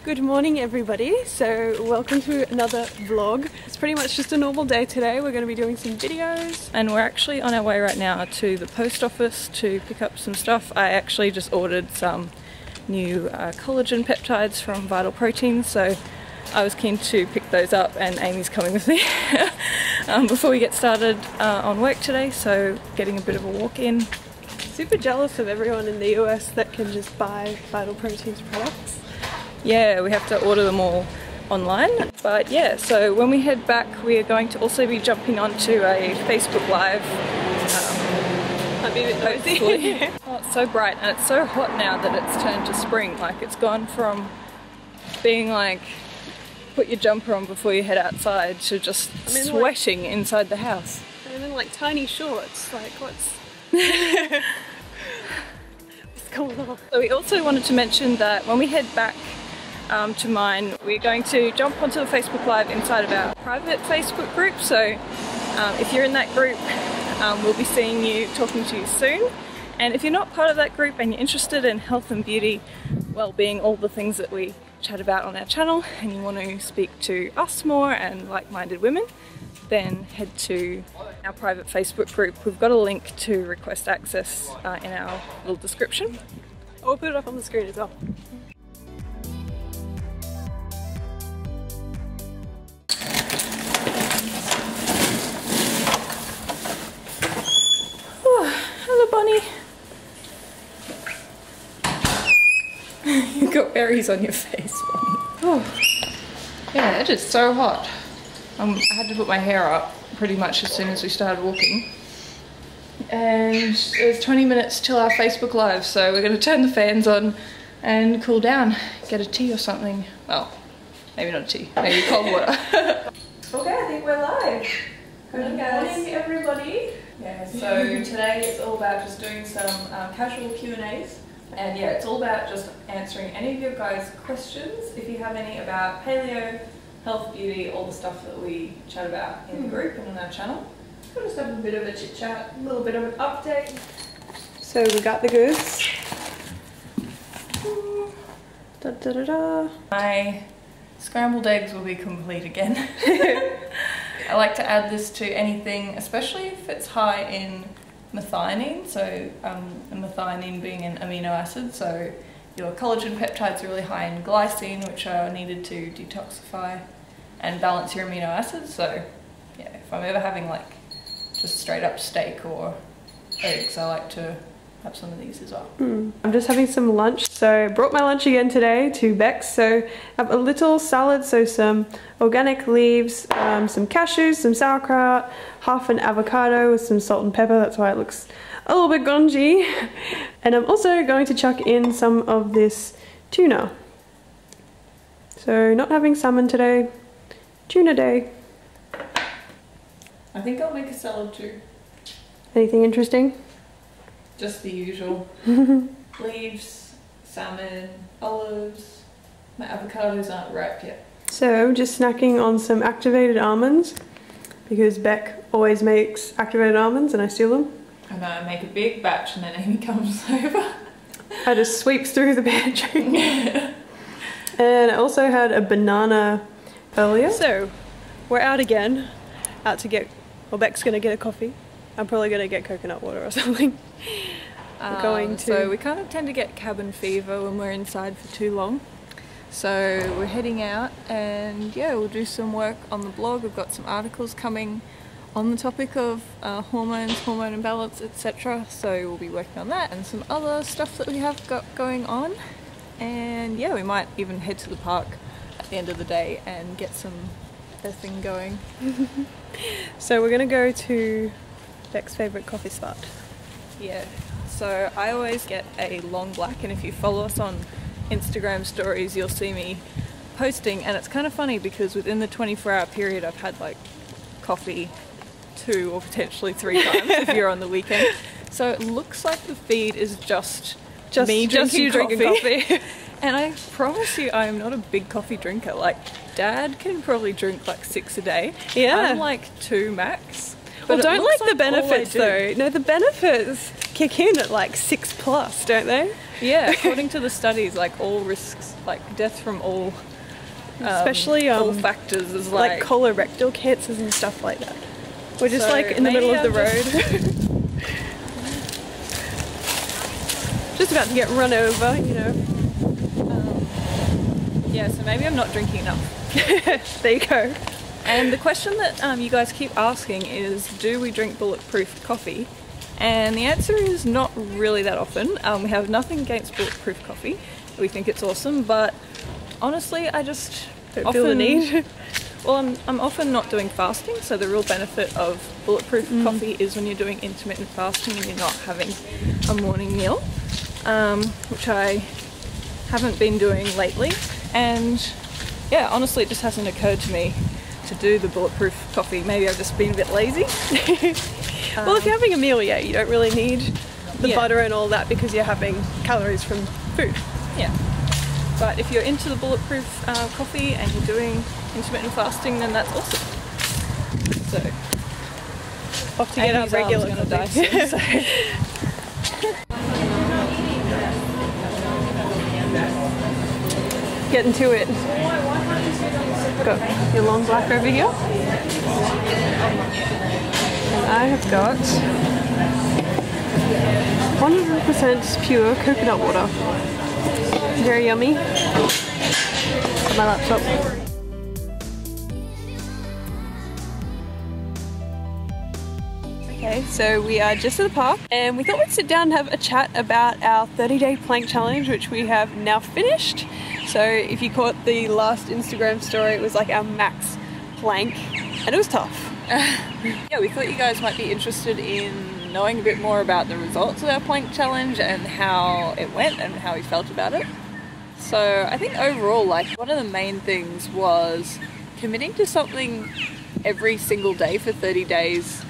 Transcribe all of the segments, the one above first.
Good morning everybody, so welcome to another vlog. It's pretty much just a normal day today. We're going to be doing some videos and we're actually on our way right now to the post office to pick up some stuff. I actually just ordered some new collagen peptides from Vital Proteins, so I was keen to pick those up and Amy's coming with me before we get started on work today, so getting a bit of a walk in. Super jealous of everyone in the US that can just buy Vital Proteins products. Yeah, we have to order them all online. But yeah, so when we head back, we are going to also be jumping onto a Facebook Live. Might be a bit nosy. Oh, it's so bright and it's so hot now that it's turned to spring. Like, it's gone from being like, put your jumper on before you head outside to just sweating like, inside the house. And then like tiny shorts, like what's going on? So we also wanted to mention that when we head back to mine, we're going to jump onto the Facebook Live inside of our private Facebook group. So if you're in that group, we'll be seeing you, talking to you soon. And if you're not part of that group and you're interested in health and beauty, well-being, all the things that we chat about on our channel, and you want to speak to us more and like-minded women, then head to our private Facebook group. We've got a link to request access in our little description. I'll put it up on the screen as well. Hello, Bunny. You've got berries on your face. Oh. Yeah, it is so hot. I had to put my hair up pretty much as soon as we started walking. And it's 20 minutes till our Facebook Live, so we're going to turn the fans on and cool down. Get a tea or something. Well, maybe not a tea, maybe cold water. Okay, I think we're live. Good morning, everybody. Yeah, so today it's all about just doing some casual Q&As. And yeah, it's all about just answering any of your guys' questions. If you have any about paleo, health, beauty, all the stuff that we chat about in the group and on our channel. We'll just have a bit of a chit chat, a little bit of an update. So we got the goods. Da, da, da, da. My scrambled eggs will be complete again. I like to add this to anything, especially if it's high in methionine. So methionine being an amino acid, so your collagen peptides are really high in glycine, which are needed to detoxify and balance your amino acids. So yeah, if I'm ever having like just straight up steak or eggs, I like to have some of these as well. I'm just having some lunch, so I brought my lunch again today to Bex. So I have a little salad, so some organic leaves, some cashews, some sauerkraut, half an avocado with some salt and pepper, that's why it looks a little bit gongy. And I'm also going to chuck in some of this tuna. So not having salmon today, tuna day. I think I'll make a salad too. Anything interesting? Just the usual. Leaves, salmon, olives. My avocados aren't ripe yet. So just snacking on some activated almonds, because Beck always makes activated almonds and I steal them. I know, I make a big batch and then Amy comes over. I just sweeps through the pantry. And I also had a banana earlier. So we're out again, out to get, well, Beck's gonna get a coffee. I'm probably gonna get coconut water or something. We're going to... So we kind of tend to get cabin fever when we're inside for too long. So we're heading out and yeah, we'll do some work on the blog. We've got some articles coming on the topic of hormones, hormone imbalance, etc. So we'll be working on that and some other stuff that we have got going on. And yeah, we might even head to the park at the end of the day and get some thing going. So we're gonna go to Beck's favourite coffee spot. Yeah, so I always get a long black, and if you follow us on Instagram stories you'll see me posting, and it's kind of funny because within the 24-hour period I've had like coffee 2 or potentially 3 times if you're on the weekend. So it looks like the feed is just me drinking coffee. And I promise you I am not a big coffee drinker. Like Dad can probably drink like 6 a day. Yeah. I'm like 2 max. Well, But don't like the all I benefits do- though. No, the benefits kick in at like 6+, don't they? Yeah, according to the studies, like all risks, like death from all, Especially all factors is like colorectal cancers and stuff like that. We're just So like in the middle of the maybe road. Just about to get run over, you know. Yeah, so maybe I'm not drinking enough. There you go. And the question that you guys keep asking is, do we drink bulletproof coffee? And the answer is not really that often. We have nothing against bulletproof coffee. We think it's awesome, but honestly, I just Don't feel the need. Well, I'm often not doing fasting, so the real benefit of bulletproof coffee is when you're doing intermittent fasting and you're not having a morning meal, which I haven't been doing lately. And yeah, honestly, it just hasn't occurred to me to do the bulletproof coffee. Maybe I've just been a bit lazy. Well, if you're having a meal, yeah, you don't really need the Yeah. butter and all that because you're having calories from food. Yeah. But if you're into the bulletproof coffee and you're doing intermittent fasting, then that's awesome. So, Off to get our Amy's regular arm's gonna die coffee. soon, so. Getting to it. Got your long black over here. And I have got 100% pure coconut water. Very yummy. My laptop. Okay, so we are just at the park and we thought we'd sit down and have a chat about our 30-day plank challenge, which we have now finished. So if you caught the last Instagram story, it was like our max plank and it was tough. Yeah, we thought you guys might be interested in knowing a bit more about the results of our plank challenge and how it went and how we felt about it. So I think overall, like, one of the main things was committing to something every single day for 30 days.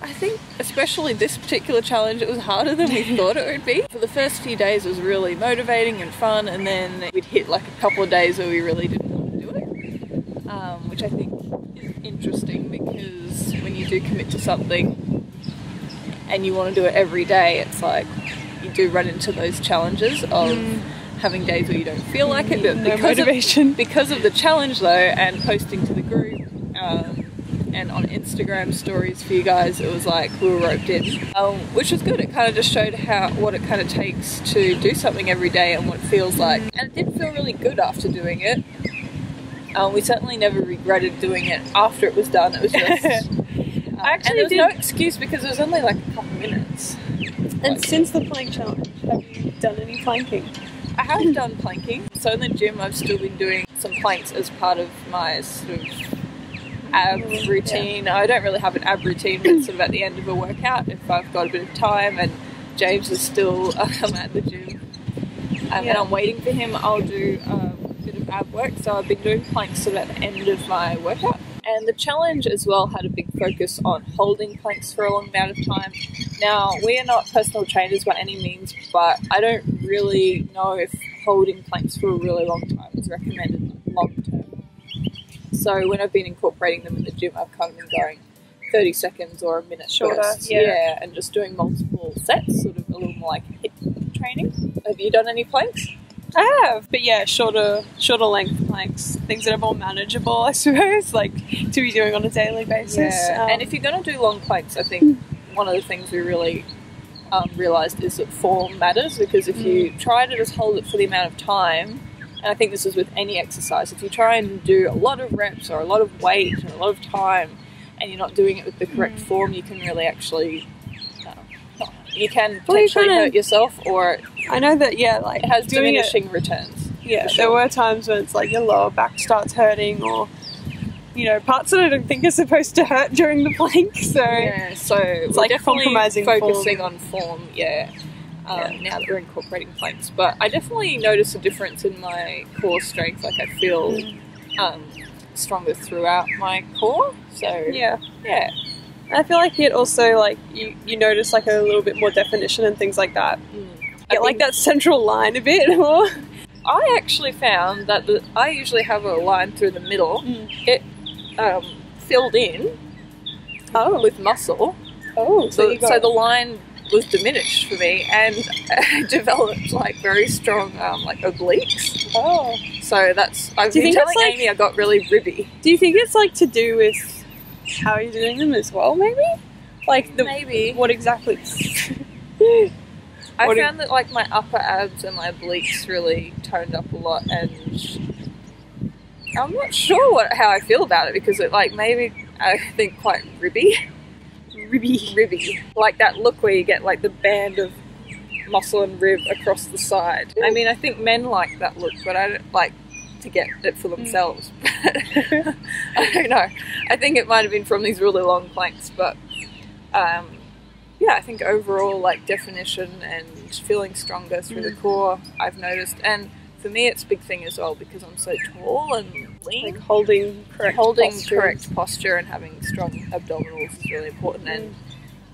I think especially this particular challenge, it was harder than we thought it would be. For the first few days it was really motivating and fun, and then we'd hit like a couple of days where we really didn't want to do it, which I think is interesting because when you do commit to something and you want to do it every day, it's like you do run into those challenges of having days where you don't feel like it, but No motivation. because of the challenge though, and posting to the group, and on Instagram stories for you guys, it was like we were roped in, which was good. It kind of just showed what it kind of takes to do something every day and what it feels like. And it did feel really good after doing it. We certainly never regretted doing it after it was done. It was just... I actually and there was no excuse because it was only like a couple minutes. And since the plank challenge, have you done any planking? I have done planking. So in the gym I've still been doing some planks as part of my sort of ab routine. I don't really have an ab routine, but sort of at the end of a workout, if I've got a bit of time and James is still at the gym and I'm waiting for him, I'll do a bit of ab work. So I've been doing planks sort of at the end of my workout. And the challenge as well had a big focus on holding planks for a long amount of time. Now, we are not personal trainers by any means, but I don't really know if holding planks for a really long time is recommended long term. So when I've been incorporating them in the gym, I've kind of been going 30 seconds or a minute Shorter, bursts. yeah. And just doing multiple sets, sort of a little more like HIIT training. Have you done any planks? I have, but yeah, shorter length planks, things that are more manageable, I suppose, like to be doing on a daily basis. Yeah. And if you're going to do long planks, I think one of the things we really realised is that form matters, because if you try to just hold it for the amount of time, and I think this is with any exercise, if you try and do a lot of reps or a lot of weight and a lot of time and you're not doing it with the correct form, you can really actually you can potentially hurt yourself, or I know that, yeah, like it has doing diminishing returns. Yeah, there were times when it's like your lower back starts hurting, or you know, parts that I don't think are supposed to hurt during the plank. So yeah, so it's we're like definitely compromising focusing form. on form. Now that we're incorporating planks, but I definitely notice a difference in my core strength. Like I feel stronger throughout my core. So yeah. I feel like it also, like, you notice like a little bit more definition and things like that. Get like that central line a bit more. I actually found that I usually have a line through the middle. It filled in with muscle. Oh, so the line was diminished for me, and I developed like very strong like obliques. Oh, so I've been telling Amy I got really ribby. Do you think it's like to do with how you're doing them as well? Maybe like maybe what exactly? I found that like my upper abs and my obliques really toned up a lot, and I'm not sure how I feel about it because it like maybe I think quite ribby. Ribby, like that look where you get like the band of muscle and rib across the side. I mean, I think men like that look, but I don't like to get it for themselves. I don't know. I think it might have been from these really long planks, but yeah, I think overall like definition and feeling stronger through the core I've noticed. And for me it's a big thing as well because I'm so tall and lean. Like holding correct posture and having strong abdominals is really important. And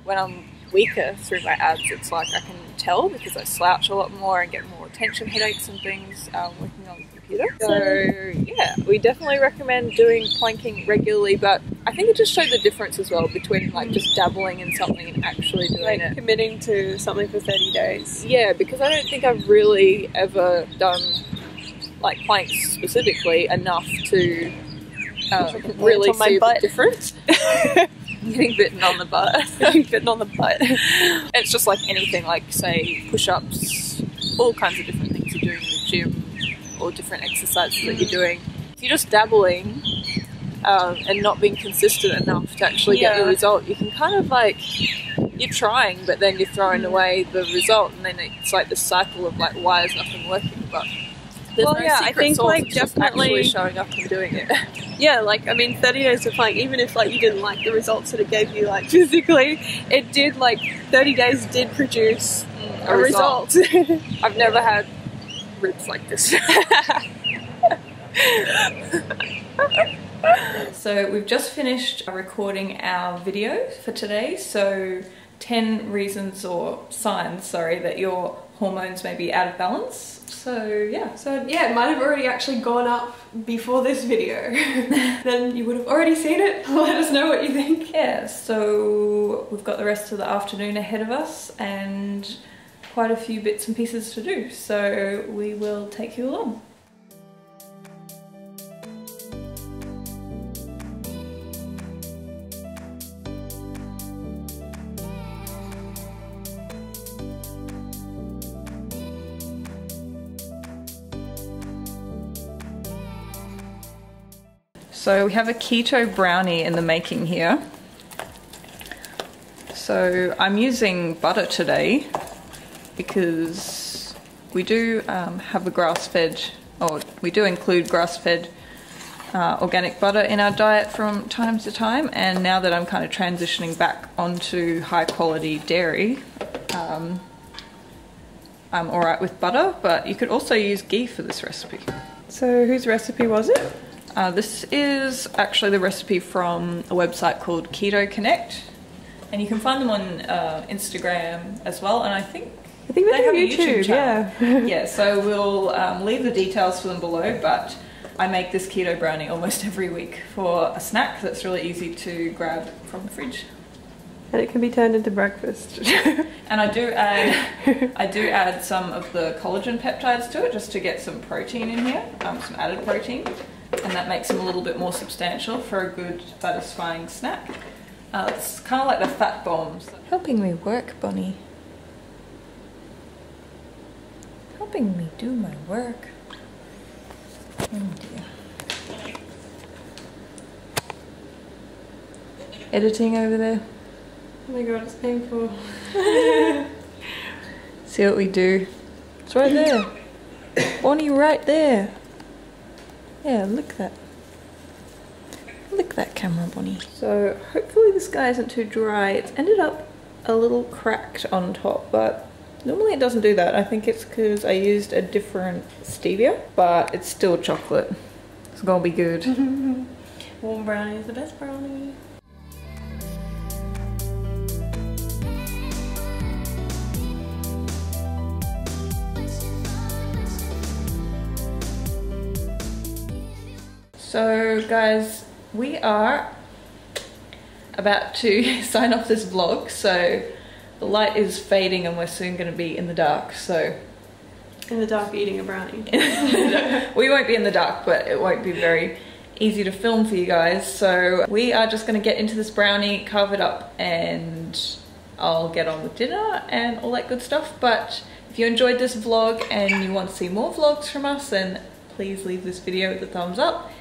when I'm weaker through my abs, it's like I can tell because I slouch a lot more and get more tension headaches and things working on the computer. So yeah, we definitely recommend doing planking regularly, but I think it just showed the difference as well between like just dabbling in something and actually doing it. Committing to something for 30 days. Yeah, because I don't think I've really ever done like planks specifically enough to really see the difference. Getting bitten on the butt. Getting bitten on the butt. It's just like anything, like say push-ups, all kinds of different things you're doing in the gym or different exercises that you're doing. If you're just dabbling and not being consistent enough to actually get the result, you can kind of like, you're trying but then you're throwing away the result, and then it's like this cycle of like, why is nothing working? But there's no secret I think sauce. Like it's definitely just actually showing up and doing it. Yeah, like I mean 30 days of plank, even if like you didn't like the results that it gave you like physically, it did like 30 days did produce a result. I've never had ribs like this. So we've just finished recording our video for today, so 10 reasons or signs, sorry, that your hormones may be out of balance. So yeah, it might have already actually gone up before this video. Then you would have already seen it. Let us know what you think. Yeah, so we've got the rest of the afternoon ahead of us and quite a few bits and pieces to do, so we will take you along. So we have a keto brownie in the making here. So I'm using butter today because we do have a grass-fed, or we do include grass-fed organic butter in our diet from time to time, and now that I'm kind of transitioning back onto high-quality dairy, I'm alright with butter, but you could also use ghee for this recipe. So whose recipe was it? This is actually the recipe from a website called Keto Connect, and you can find them on Instagram as well, and I think they have a YouTube channel. Yeah, so we'll leave the details for them below, but I make this keto brownie almost every week for a snack that's really easy to grab from the fridge. And it can be turned into breakfast. And I do add some of the collagen peptides to it just to get some protein in here, some added protein. And that makes them a little bit more substantial for a good, satisfying snack. It's kind of like the fat bombs. Helping me work, Bonnie. Helping me do my work. Oh dear. Editing over there. Oh my god, it's painful. See what we do? It's right there. Bonnie, right there. Yeah, look that. Look that camera, Bonnie. So hopefully this guy isn't too dry. It's ended up a little cracked on top, but normally it doesn't do that. I think it's because I used a different stevia, but it's still chocolate. It's gonna be good. Warm brownie is the best brownie. So guys, we are about to sign off this vlog, so the light is fading and we're soon going to be in the dark, so... In the dark eating a brownie. We won't be in the dark, but it won't be very easy to film for you guys. So we are just going to get into this brownie, carve it up, and I'll get on with dinner and all that good stuff. But if you enjoyed this vlog and you want to see more vlogs from us, then please leave this video with a thumbs up.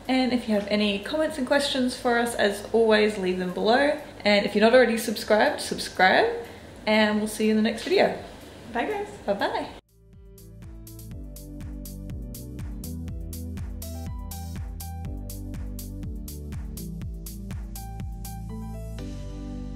And if you have any comments and questions for us, as always, leave them below. And if you're not already subscribed, subscribe, and we'll see you in the next video. Bye guys. Bye bye.